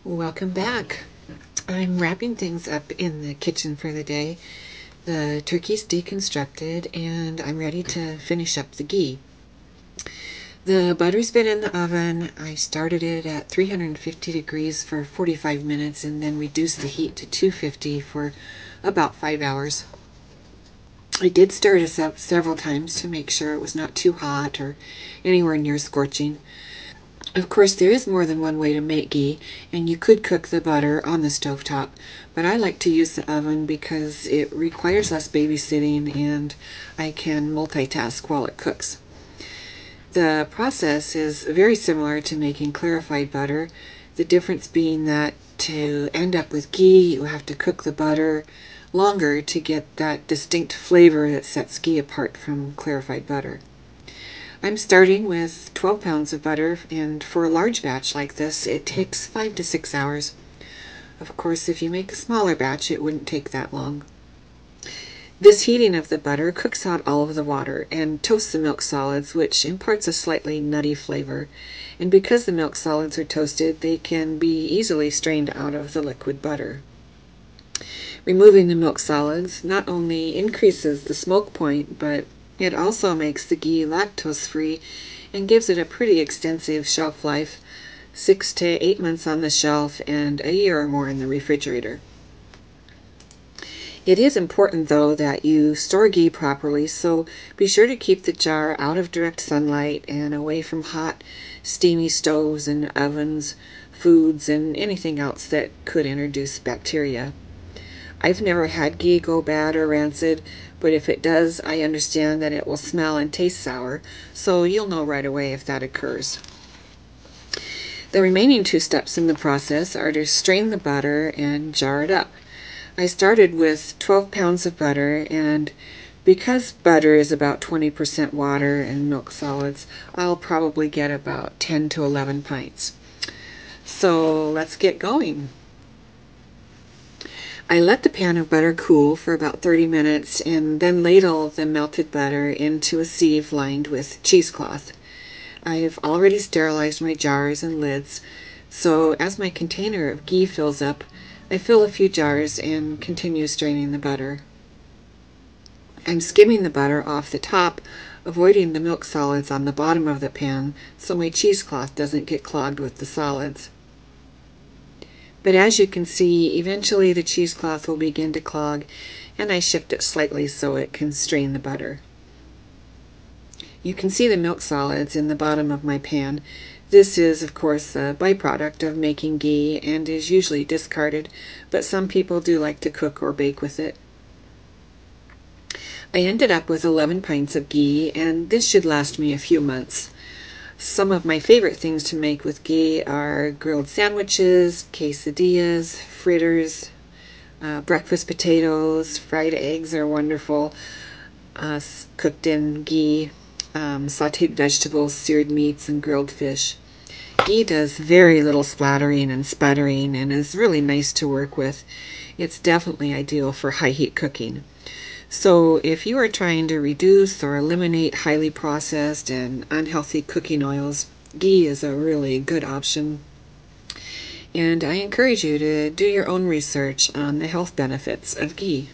Welcome back. I'm wrapping things up in the kitchen for the day. The turkey's deconstructed and I'm ready to finish up the ghee. The butter's been in the oven. I started it at 350 degrees for 45 minutes and then reduced the heat to 250 for about 5 hours. I did stir this up several times to make sure it was not too hot or anywhere near scorching. Of course, there is more than one way to make ghee, and you could cook the butter on the stovetop, but I like to use the oven because it requires less babysitting and I can multitask while it cooks. The process is very similar to making clarified butter, the difference being that to end up with ghee, you have to cook the butter longer to get that distinct flavor that sets ghee apart from clarified butter. I'm starting with 12 pounds of butter, and for a large batch like this, it takes 5 to 6 hours. Of course, if you make a smaller batch, it wouldn't take that long. This heating of the butter cooks out all of the water and toasts the milk solids, which imparts a slightly nutty flavor. And because the milk solids are toasted, they can be easily strained out of the liquid butter. Removing the milk solids not only increases the smoke point, but it also makes the ghee lactose-free and gives it a pretty extensive shelf life, 6 to 8 months on the shelf and a year or more in the refrigerator. It is important, though, that you store ghee properly, so be sure to keep the jar out of direct sunlight and away from hot, steamy stoves and ovens, foods, and anything else that could introduce bacteria. I've never had ghee go bad or rancid, but if it does, I understand that it will smell and taste sour, so you'll know right away if that occurs. The remaining 2 steps in the process are to strain the butter and jar it up. I started with 12 pounds of butter, and because butter is about 20% water and milk solids, I'll probably get about 10 to 11 pints. So let's get going. I let the pan of butter cool for about 30 minutes and then ladle the melted butter into a sieve lined with cheesecloth. I have already sterilized my jars and lids, so as my container of ghee fills up, I fill a few jars and continue straining the butter. I'm skimming the butter off the top, avoiding the milk solids on the bottom of the pan so my cheesecloth doesn't get clogged with the solids. But as you can see, eventually the cheesecloth will begin to clog, and I shift it slightly so it can strain the butter. You can see the milk solids in the bottom of my pan. This is, of course, a byproduct of making ghee and is usually discarded, but some people do like to cook or bake with it. I ended up with 11 pints of ghee, and this should last me a few months. Some of my favorite things to make with ghee are grilled sandwiches, quesadillas, fritters, breakfast potatoes, fried eggs are wonderful, cooked in ghee, sauteed vegetables, seared meats, and grilled fish. Ghee does very little splattering and sputtering and is really nice to work with. It's definitely ideal for high heat cooking. So if you are trying to reduce or eliminate highly processed and unhealthy cooking oils, ghee is a really good option. And I encourage you to do your own research on the health benefits of ghee.